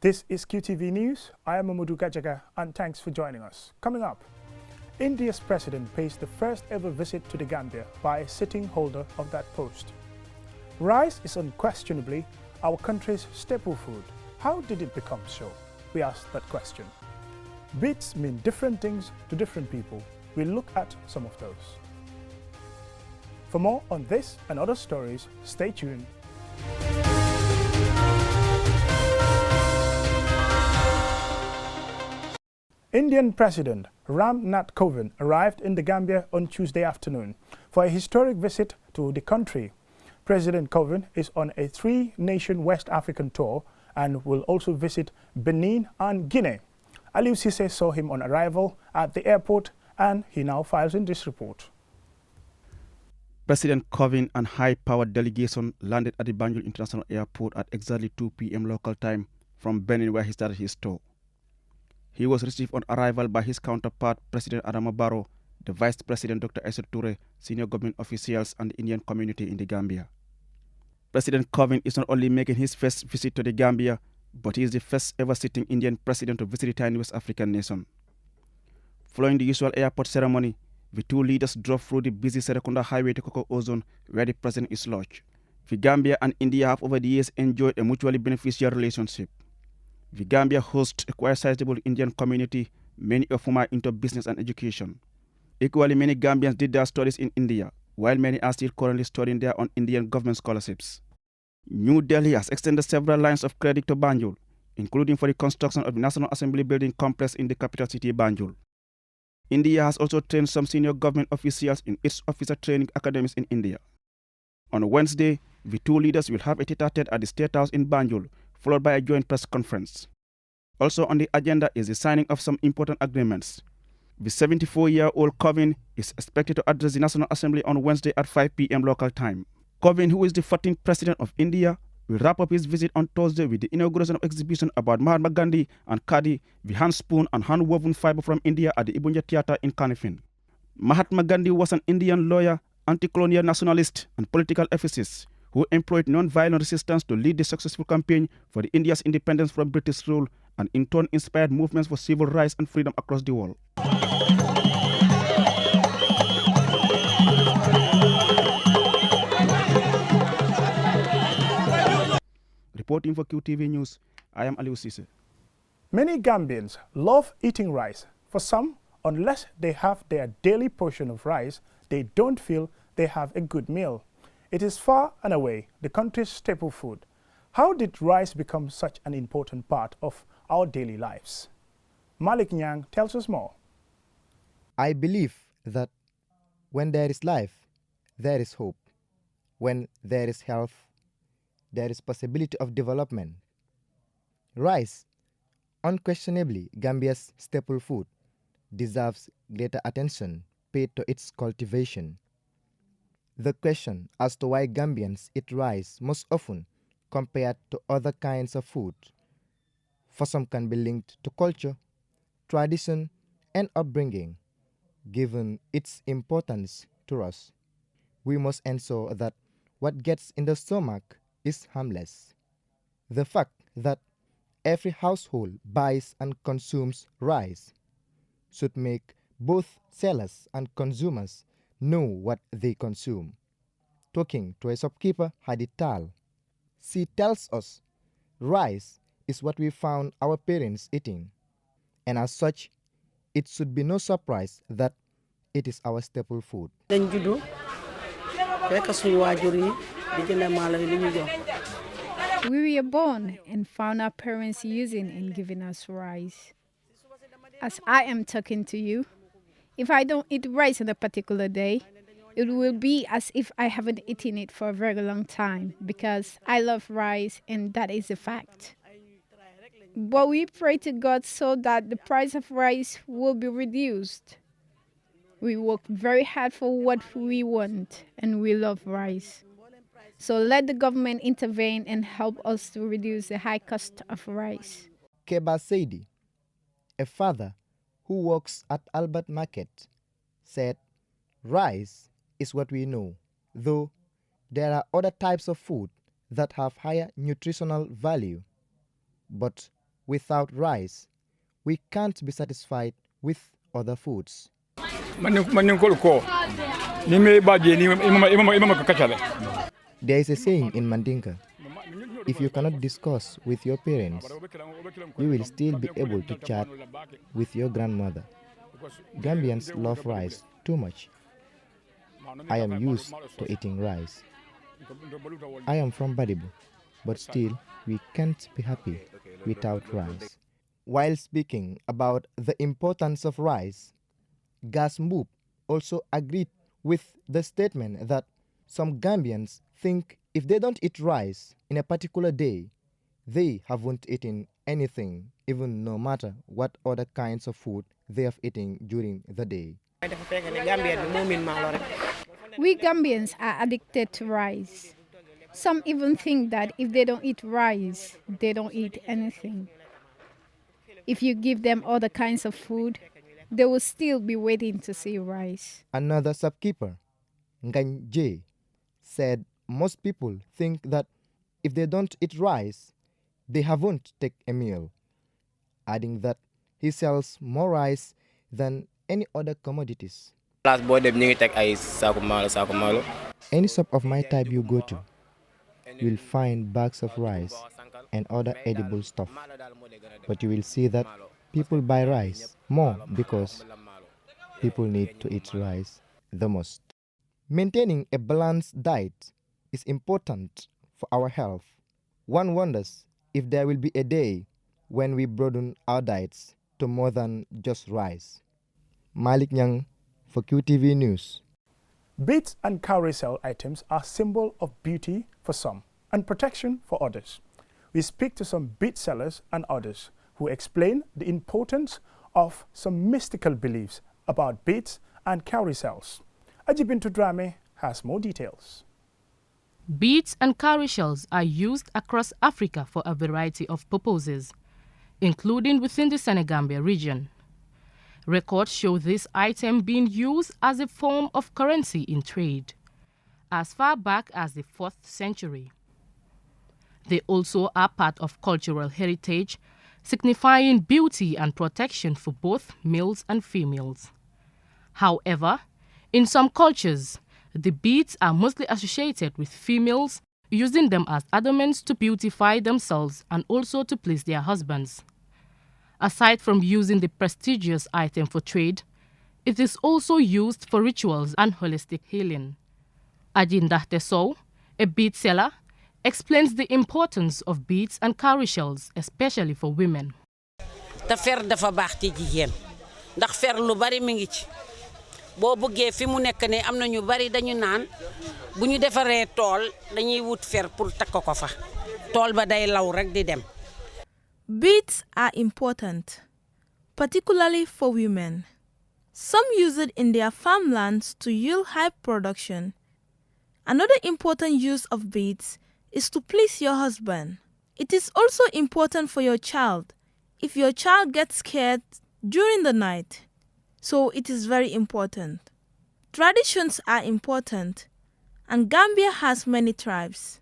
This is QTV News. I am Mamadou Gajaga and thanks for joining us. Coming up, India's president pays the first ever visit to the Gambia by a sitting holder of that post. Rice is unquestionably our country's staple food. How did it become so? We asked that question. Beats mean different things to different people. We'll look at some of those. For more on this and other stories, stay tuned. Indian President Ram Nath Kovind arrived in the Gambia on Tuesday afternoon for a historic visit to the country. President Kovind is on a three-nation West African tour and will also visit Benin and Guinea. Aliou Cisse saw him on arrival at the airport and he now files in this report. President Kovind and high-powered delegation landed at the Banjul International Airport at exactly 2 p.m. local time from Benin, where he started his tour. He was received on arrival by his counterpart, President Adama Barrow, the Vice President Dr. Esser Toure, senior government officials and the Indian community in the Gambia. President Kovind is not only making his first visit to the Gambia, but he is the first ever sitting Indian president to visit the tiny West African nation. Following the usual airport ceremony, the two leaders drove through the busy Serekunda highway to Koko Ozone, where the president is lodged. The Gambia and India have over the years enjoyed a mutually beneficial relationship. The Gambia hosts a quite sizable Indian community, many of whom are into business and education. Equally, many Gambians did their studies in India, while many are still currently studying there on Indian government scholarships. New Delhi has extended several lines of credit to Banjul, including for the construction of the National Assembly building complex in the capital city, Banjul. India has also trained some senior government officials in its officer training academies in India. On Wednesday, the two leaders will have a tete-a-tete at the State House in Banjul, followed by a joint press conference. Also on the agenda is the signing of some important agreements. The 74-year-old Kovind is expected to address the National Assembly on Wednesday at 5 p.m. local time. Kovind, who is the 14th president of India, will wrap up his visit on Thursday with the inauguration of exhibition about Mahatma Gandhi and Khadi, the hand spoon and hand-woven fiber from India at the Ibunja Theatre in Kanifing. Mahatma Gandhi was an Indian lawyer, anti-colonial nationalist and political ethicist who employed non-violent resistance to lead the successful campaign for the India's independence from British rule and in turn inspired movements for civil rights and freedom across the world. Reporting for QTV News, I am Aliou Cisse. Many Gambians love eating rice. For some, unless they have their daily portion of rice, they don't feel they have a good meal. It is far and away the country's staple food. How did rice become such an important part of our daily lives? Malik Nyang tells us more. I believe that when there is life, there is hope. When there is health, there is possibility of development. Rice, unquestionably Gambia's staple food, deserves greater attention paid to its cultivation. The question as to why Gambians eat rice most often compared to other kinds of food, for some can be linked to culture, tradition, and upbringing. Given its importance to us, we must ensure that what gets in the stomach is harmless. The fact that every household buys and consumes rice should make both sellers and consumers know what they consume. Talking to a shopkeeper, Hadi Tal, she tells us rice is what we found our parents eating, and as such, it should be no surprise that it is our staple food. We were born and found our parents using and giving us rice. As I am talking to you, if I don't eat rice on a particular day, it will be as if I haven't eaten it for a very long time because I love rice and that is a fact. But we pray to God so that the price of rice will be reduced. We work very hard for what we want and we love rice. So let the government intervene and help us to reduce the high cost of rice. Keba Seidi, a father who works at Albert Market, said, rice is what we know, though there are other types of food that have higher nutritional value. But without rice, we can't be satisfied with other foods. There is a saying in Mandinka, if you cannot discuss with your parents, you will still be able to chat with your grandmother. Gambians love rice too much. I am used to eating rice. I am from Badibu, but still we can't be happy without rice. While speaking about the importance of rice, Gas Mboop also agreed with the statement that some Gambians think if they don't eat rice in a particular day, they haven't eaten anything, even no matter what other kinds of food they have eaten during the day. We Gambians are addicted to rice. Some even think that if they don't eat rice, they don't eat anything. If you give them other kinds of food, they will still be waiting to see rice. Another shopkeeper, Nganje, said most people think that if they don't eat rice, they haven't taken a meal, adding that he sells more rice than any other commodities. Any shop of my type you go to, you'll find bags of rice and other edible stuff. But you will see that people buy rice more because people need to eat rice the most. Maintaining a balanced diet is important for our health. One wonders if there will be a day when we broaden our diets to more than just rice. Malik Nyang for QTV News. Beads and cowrie shell items are symbol of beauty for some and protection for others. We speak to some bead sellers and others who explain the importance of some mystical beliefs about beads and cowrie shells. Ajibintu Drame has more details. Beads and cowrie shells are used across Africa for a variety of purposes, including within the Senegambia region. Records show this item being used as a form of currency in trade, as far back as the 4th century. They also are part of cultural heritage, signifying beauty and protection for both males and females. However, in some cultures, the beads are mostly associated with females, using them as adornments to beautify themselves and also to please their husbands. Aside from using the prestigious item for trade, it is also used for rituals and holistic healing. Ajinda Tesow, a bead seller, explains the importance of beads and cowrie shells, especially for women. Te fer dafa baax ci jigéen ndax fer lu bari mi ngi ci boo bëggee fi mu nekk ne am na ñu bari dañu naan bu ñu defaree tool dañuy wut fer pour takk ko fa tool ba day law rek di dem. Beads are important, particularly for women. Some use it in their farmlands to yield high production. Another important use of beads is to please your husband. It is also important for your child if your child gets scared during the night. So it is very important. Traditions are important, and Gambia has many tribes.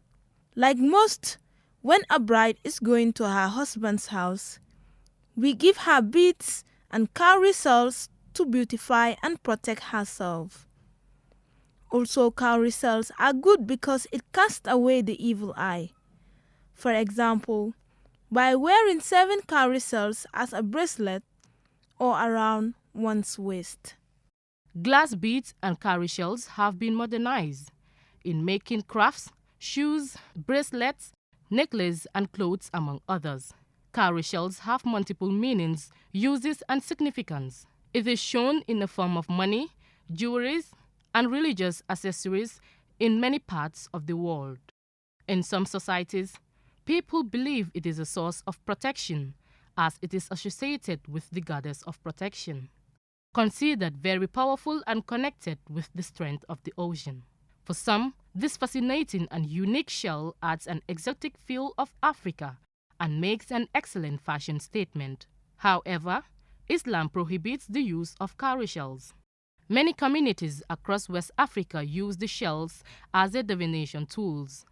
Like most, when a bride is going to her husband's house, we give her beads and cowrie shells to beautify and protect herself. Also, cowrie shells are good because it casts away the evil eye. For example, by wearing 7 cowrie shells as a bracelet or around one's waist. Glass beads and cowrie shells have been modernized in making crafts, shoes, bracelets, necklaces, and clothes, among others. Cowrie shells have multiple meanings, uses, and significance. It is shown in the form of money, jewelry, and religious accessories in many parts of the world. In some societies, people believe it is a source of protection, as it is associated with the goddess of protection, considered very powerful and connected with the strength of the ocean. For some, this fascinating and unique shell adds an exotic feel of Africa and makes an excellent fashion statement. However, Islam prohibits the use of cowrie shells. Many communities across West Africa use the shells as their divination tools.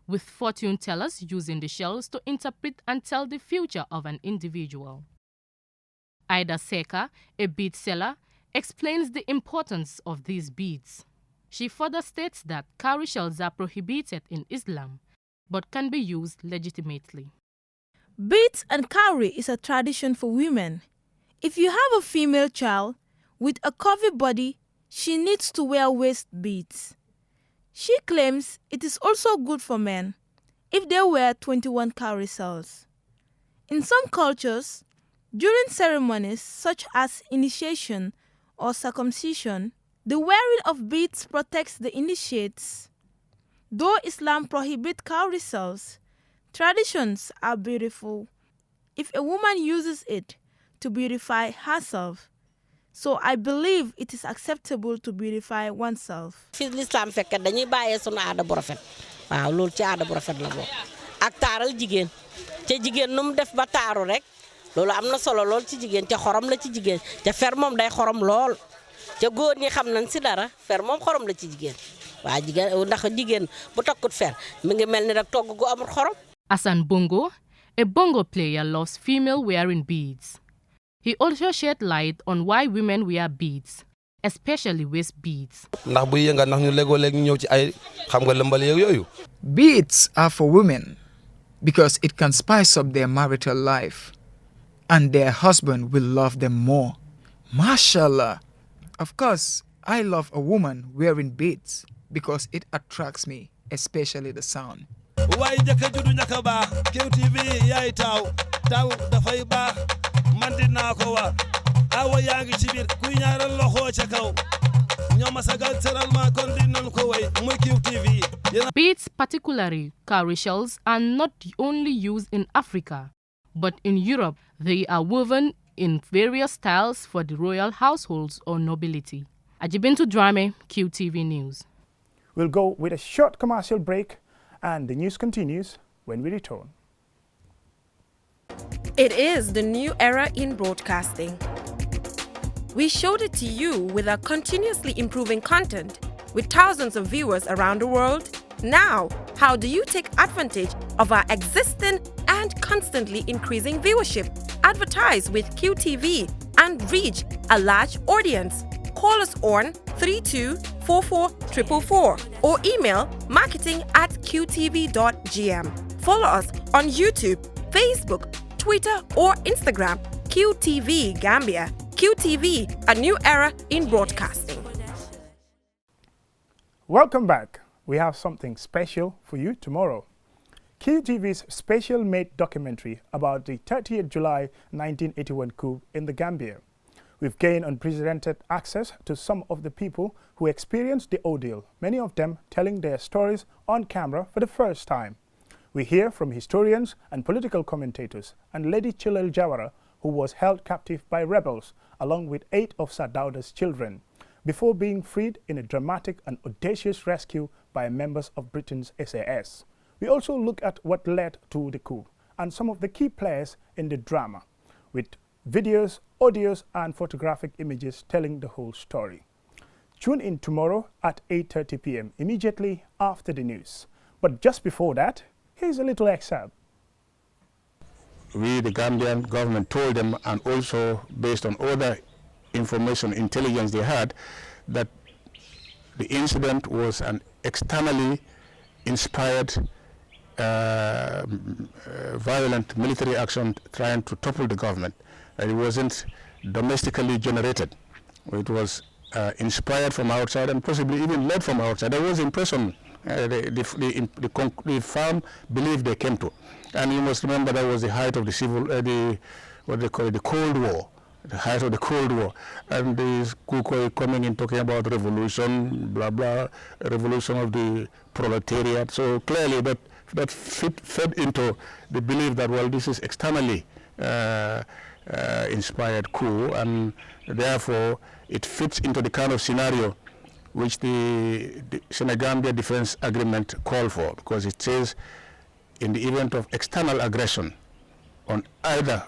with fortune tellers using the shells to interpret and tell the future of an individual. Ida Seka, a bead seller, explains the importance of these beads. She further states that cowrie shells are prohibited in Islam, but can be used legitimately. Beads and cowrie is a tradition for women. If you have a female child with a curvy body, she needs to wear waist beads. She claims it is also good for men if they wear 21 cowrie shells. In some cultures, during ceremonies such as initiation or circumcision, the wearing of beads protects the initiates. Though Islam prohibits cowrie shells, traditions are beautiful if a woman uses it to beautify herself. So I believe it is acceptable to beautify oneself. fi l'islam fekk dañuy bàyyee sunu aada bu rafet waaw loolu ci aada bu rafet la bokk ak taaral jigéen ca jigéen nu mu def ba taaru rek loolu am na solo lool ci jigéen ca xorom la ci jigéen ca fer moom day xorom lool ca góor ñi xam nañ si dara fer moom xorom la ci jigéen waa jigéen ndax jigéen bu takkut fer mi ngi mel ni rek togg gu amul xorom. Asan Bongo, a bongo player, loves female wearing beads. He also shed light on why women wear beads, especially waist beads. Beads are for women because it can spice up their marital life and their husband will love them more. Mashallah. Of course, I love a woman wearing beads because it attracts me, especially the sound. QTV yaay taw dafay baax man dinaa ko wax awa yaa ngi ci biir kuy ñaaral loxo ca kaw ñoom masagal teral ma kon dinañ ko way muy QTV. Beads, particularly cowrie shells, are not only used in Africa, but in Europe they are woven in various styles for the royal households or nobility. Ajibintu Drame, QTV News. We'll go with a short commercial break and the news continues when we return. It is the new era in broadcasting. We showed it to you with our continuously improving content with thousands of viewers around the world. Now, how do you take advantage of our existing and constantly increasing viewership? Advertise with QTV and reach a large audience. Call us on 3244 or email marketing@qtv.gm. Follow us on YouTube, Facebook, Twitter or Instagram. QTV Gambia. QTV, a new era in broadcasting. Welcome back. We have something special for you tomorrow. QTV's special-made documentary about the 30th July 1981 coup in the Gambia. We've gained unprecedented access to some of the people who experienced the ordeal, many of them telling their stories on camera for the first time. We hear from historians and political commentators and Lady Chilel Jawara, who was held captive by rebels, along with 8 of Sadauda's children, before being freed in a dramatic and audacious rescue by members of Britain's SAS. We also look at what led to the coup and some of the key players in the drama, with videos, audios and photographic images telling the whole story. Tune in tomorrow at 8:30 p.m. immediately after the news. But just before that, here's a little excerpt. We, the Gambian government, told them, and also based on other information, intelligence they had, that the incident was an externally inspired violent military action trying to topple the government. It wasn't domestically generated. It was inspired from outside and possibly even led from outside. There was impression the firm belief they came to. And you must remember that was the height of the the Cold War, the height of the Cold War. And the Kukoi coming in talking about revolution, blah, blah, revolution of the proletariat. So clearly that fed into the belief that, well, this is externally inspired coup, and therefore it fits into the kind of scenario which the Senegambia Defense Agreement called for, because it says in the event of external aggression on either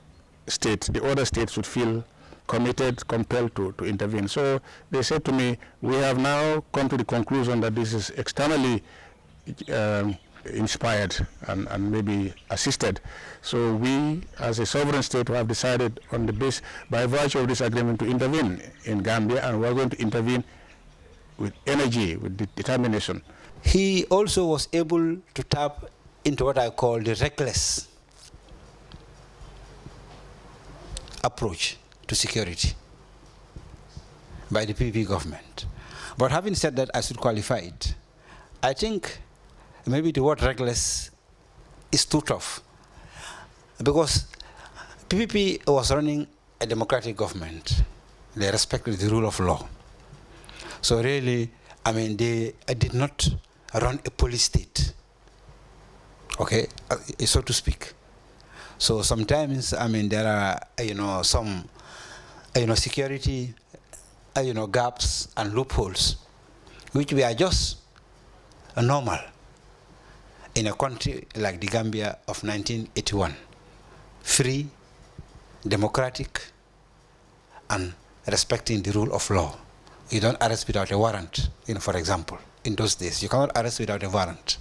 state, the other states would feel committed, compelled to intervene. So they said to me, we have now come to the conclusion that this is externally inspired and maybe assisted. So we, as a sovereign state, have decided on the base, by virtue of this agreement, to intervene in Gambia, and we're going to intervene with energy, with determination. He also was able to tap into what I call the reckless approach to security by the PPP government. But having said that, I should qualify it. I think maybe the word reckless is too tough, because PPP was running a democratic government. They respected the rule of law. So really, I mean, they did not run a police state, okay, so to speak. So sometimes, I mean, there are, some, security, gaps and loopholes, which we are just normal in a country like the Gambia of 1981, free, democratic, and respecting the rule of law. You don't arrest without a warrant, for example. In those days, you cannot arrest without a warrant.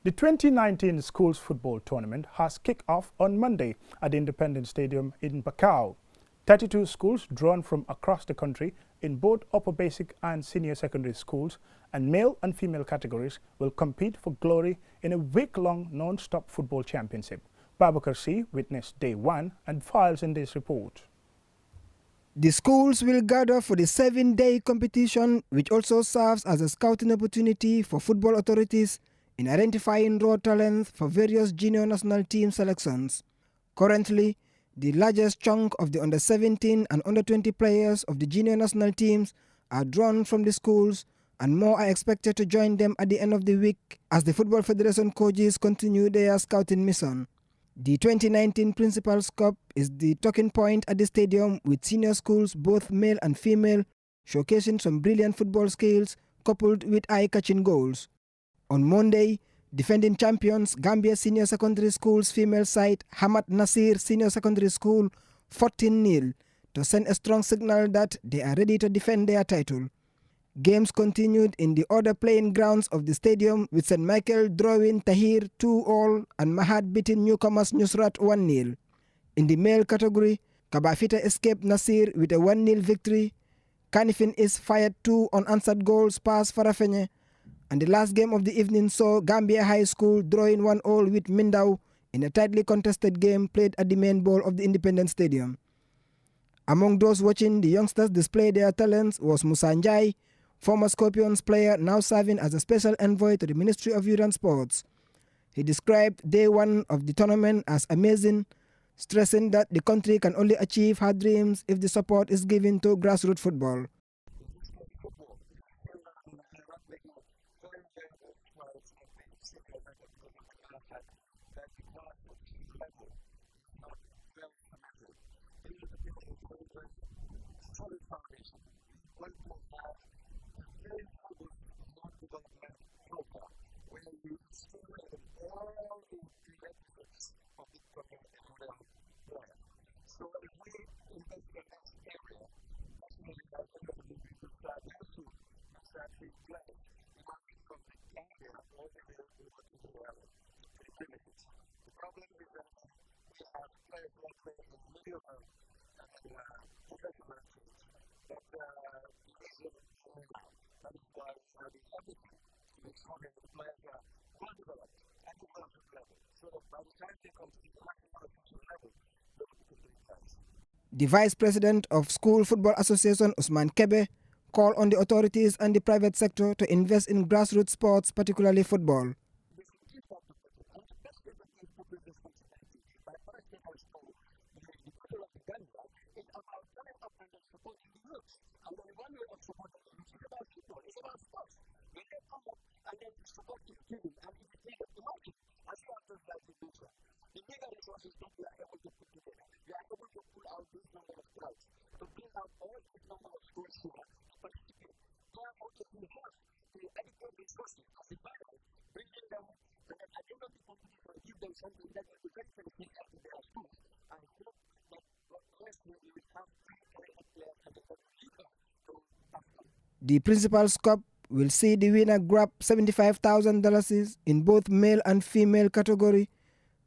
The 2019 schools football tournament has kicked off on Monday at the Independence Stadium in Bakau. 32 schools drawn from across the country in both upper basic and senior secondary schools and male and female categories will compete for glory in a week-long non-stop football championship. Babakar C witnessed day one and files in this report. The schools will gather for the 7-day competition, which also serves as a scouting opportunity for football authorities in identifying raw talent for various junior national team selections. Currently, the largest chunk of the under-17 and under-20 players of the junior national teams are drawn from the schools, and more are expected to join them at the end of the week as the Football Federation coaches continue their scouting mission. The 2019 Principals Cup is the talking point at the stadium, with senior schools, both male and female, showcasing some brilliant football skills coupled with eye-catching goals. On Monday, defending champions Gambia Senior Secondary School's female side Hamad Nasir Senior Secondary School 14-0 to send a strong signal that they are ready to defend their title. Games continued in the other playing grounds of the stadium, with St. Michael drawing Tahir 2-all and Mahad beating newcomers Nusrat 1-0. In the male category, Kabafita escaped Nasir with a 1-0 victory. Kanifin is fired 2 unanswered goals past Farafenye. And the last game of the evening saw Gambia High School drawing 1-all with Mindau in a tightly contested game played at the main bowl of the Independence Stadium. Among those watching the youngsters display their talents was Musa Njai, former Scorpions player now serving as a special envoy to the Ministry of Youth and Sports. He described day one of the tournament as amazing, stressing that the country can only achieve her dreams if the support is given to grassroots football. The Vice President of School Football Association, Usman Kebe, called on the authorities and the private sector to invest in grassroots sports, particularly football. The Principal's Cup will see the winner grab $75,000 in both male and female category,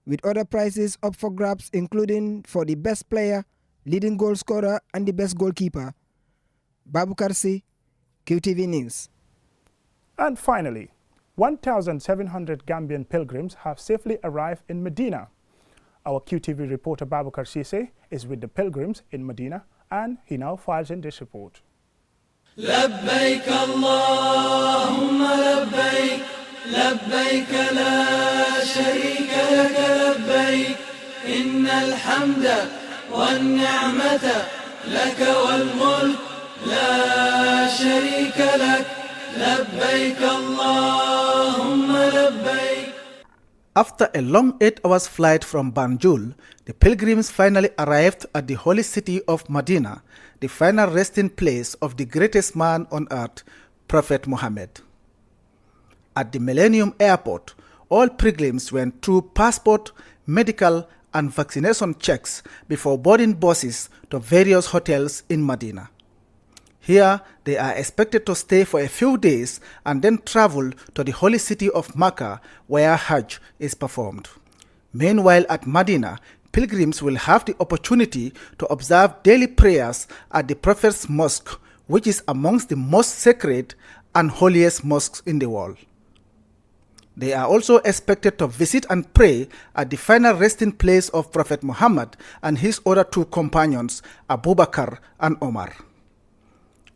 with other prizes up for grabs including for the best player, leading goal scorer and the best goalkeeper. Babu Karsi, QTV News. And finally, 1,700 Gambian pilgrims have safely arrived in Medina. Our QTV reporter Babukar Sise is with the pilgrims in Medina, and he now files in this report. لبيك اللهم لبيك لبيك لا شريك لك لبيك إن الحمد والنعمة لك والملك لا شريك لك لبيك اللهم لبيك. After a long 8-hour flight from Banjul, the pilgrims finally arrived at the holy city of Medina, the final resting place of the greatest man on earth, Prophet Muhammad. At the Millennium Airport, all pilgrims went through passport, medical, and vaccination checks before boarding buses to various hotels in Medina. Here, they are expected to stay for a few days and then travel to the holy city of Mecca, where Hajj is performed. Meanwhile, at Medina, pilgrims will have the opportunity to observe daily prayers at the Prophet's Mosque, which is amongst the most sacred and holiest mosques in the world. They are also expected to visit and pray at the final resting place of Prophet Muhammad and his other two companions, Abu Bakr and Omar.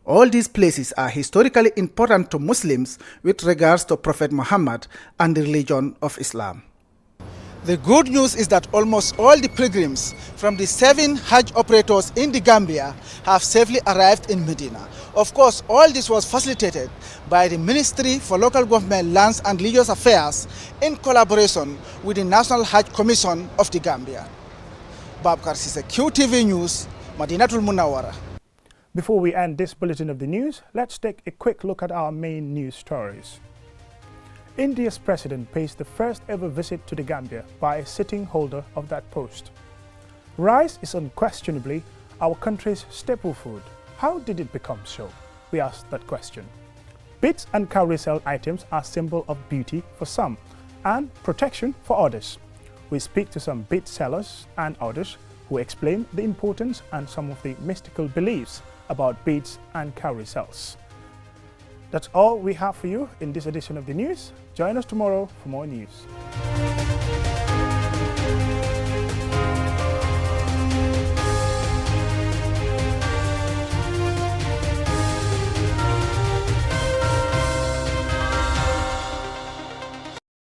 All these places are historically important to Muslims with regards to Prophet Muhammad and the religion of Islam. The good news is that almost all the pilgrims from the 7 Hajj operators in the Gambia have safely arrived in Medina. Of course, all this was facilitated by the Ministry for Local Government, Lands and Religious Affairs in collaboration with the National Hajj Commission of the Gambia. Babkar Sise, QTV News, Madinatul Munawwara. Before we end this bulletin of the news, let's take a quick look at our main news stories. India's president pays the first ever visit to the Gambia by a sitting holder of that post. Rice is unquestionably our country's staple food. How did it become so? We asked that question. Beads and cowrie sell items are a symbol of beauty for some and protection for others. We speak to some bead sellers and others who explain the importance and some of the mystical beliefs about beads and cowrie cells. That's all we have for you in this edition of the news. Join us tomorrow for more news.